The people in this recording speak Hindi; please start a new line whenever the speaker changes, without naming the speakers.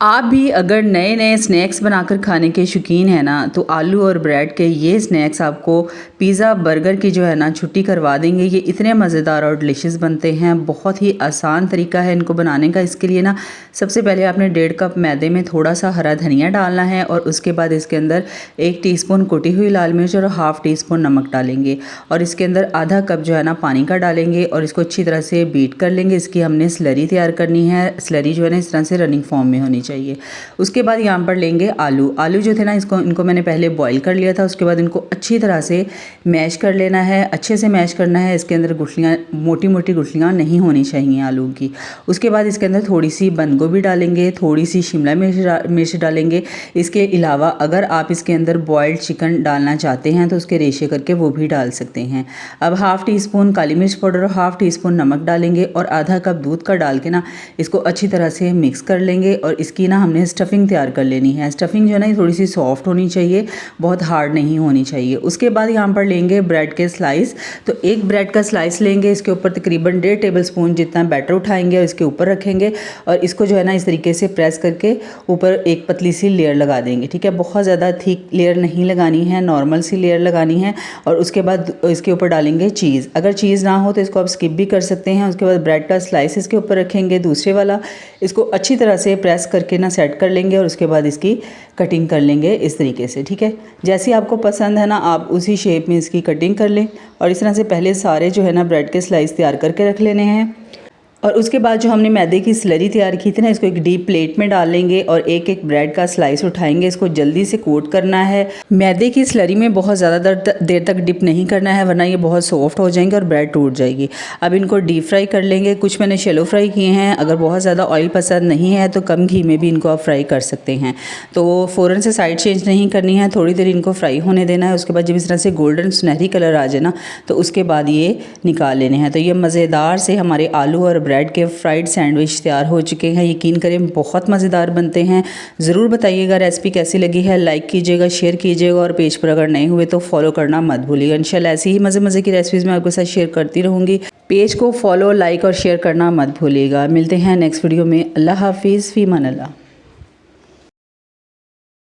आप भी अगर नए नए स्नैक्स बनाकर खाने के शौकीन हैं ना, तो आलू और ब्रेड के ये स्नैक्स आपको पिज़्ज़ा बर्गर की जो है ना छुट्टी करवा देंगे। ये इतने मज़ेदार और डिलीशियस बनते हैं। बहुत ही आसान तरीका है इनको बनाने का। इसके लिए ना सबसे पहले आपने 1.5 कप मैदे में थोड़ा सा हरा धनिया डालना है और उसके बाद इसके अंदर 1 टीस्पून कुटी हुई लाल मिर्च और ½ टीस्पून नमक डालेंगे और इसके अंदर आधा कप जो है ना पानी का डालेंगे और इसको अच्छी तरह से बीट कर लेंगे। इसकी हमने स्लरी तैयार करनी है। स्लरी जो है ना इस तरह से रनिंग फॉर्म में होनी चाहिए। उसके बाद यहाँ पर लेंगे आलू जो थे ना इनको मैंने पहले बॉईल कर लिया था। उसके बाद इनको अच्छी तरह से मैश कर लेना है, अच्छे से मैश करना है। इसके अंदर गुठलियाँ, मोटी मोटी गुठलियाँ नहीं होनी चाहिए आलू की। उसके बाद इसके अंदर थोड़ी सी बंद गोभी डालेंगे, थोड़ी सी शिमला मिर्च डालेंगे। इसके अलावा अगर आप इसके अंदर बॉयल्ड चिकन डालना चाहते हैं तो उसके रेशे करके वो भी डाल सकते हैं। अब ½ टीस्पून काली मिर्च पाउडर और ½ टीस्पून नमक डालेंगे और आधा कप दूध का डाल के ना इसको अच्छी तरह से मिक्स कर लेंगे और इसकी ना हमने स्टफिंग तैयार कर लेनी है। स्टफिंग जो है ना थोड़ी सी सॉफ्ट होनी चाहिए, बहुत हार्ड नहीं होनी चाहिए। उसके बाद यहाँ पर लेंगे ब्रेड के स्लाइस। तो एक ब्रेड का स्लाइस लेंगे, इसके ऊपर तकरीबन 1.5 टेबलस्पून जितना बैटर उठाएंगे और इसके ऊपर रखेंगे और इसको जो है ना इस तरीके से प्रेस करके ऊपर एक पतली सी लेयर लगा देंगे। ठीक है, बहुत ज़्यादा थिक लेयर नहीं लगानी है, नॉर्मल सी लेयर लगानी है। और उसके बाद इसके ऊपर डालेंगे चीज़। अगर चीज़ ना हो तो इसको आप स्किप भी कर सकते हैं। उसके बाद ब्रेड का स्लाइस इसके ऊपर रखेंगे, दूसरे वाला इसको अच्छी तरह से प्रेस करके ना सेट कर लेंगे और उसके बाद इसकी कटिंग कर लेंगे इस तरीके से। ठीक है, जैसी आपको पसंद है ना आप उसी शेप में इसकी कटिंग कर लें और इस तरह से पहले सारे जो है ना ब्रेड के स्लाइस तैयार करके रख लेने हैं। और उसके बाद जो हमने मैदे की स्लरी तैयार की थी ना इसको एक डीप प्लेट में डाल लेंगे और एक एक ब्रेड का स्लाइस उठाएंगे। इसको जल्दी से कोट करना है। मैदे की स्लरी में बहुत ज़्यादा देर तक डिप नहीं करना है वरना ये बहुत सॉफ्ट हो जाएंगे और ब्रेड टूट जाएगी। अब इनको डीप फ्राई कर लेंगे। कुछ मैंने शैलो फ्राई किए हैं। अगर बहुत ज़्यादा ऑयल पसंद नहीं है तो कम घी में भी इनको आप फ्राई कर सकते हैं। तो फ़ौरन से साइड चेंज नहीं करनी है, थोड़ी देर इनको फ्राई होने देना है। उसके बाद जब इस तरह से गोल्डन सुनहरी कलर आ जाए ना तो उसके बाद ये निकाल लेने हैं। तो ये मज़ेदार से हमारे आलू और ब्रेड के फ्राइड सैंडविच तैयार हो चुके हैं। यकीन करें बहुत मज़ेदार बनते हैं। ज़रूर बताइएगा रेसिपी कैसी लगी है। लाइक कीजिएगा, शेयर कीजिएगा और पेज पर अगर नए हुए तो फॉलो करना मत भूलिएगा। इंशाल्लाह ऐसी ही मज़े की रेसिपीज़ मैं आपके साथ शेयर करती रहूँगी। पेज को फॉलो, लाइक और शेयर करना मत भूलिएगा। मिलते हैं नेक्स्ट वीडियो में। अल्लाह हाफिज़, फ़ी अमान अल्लाह।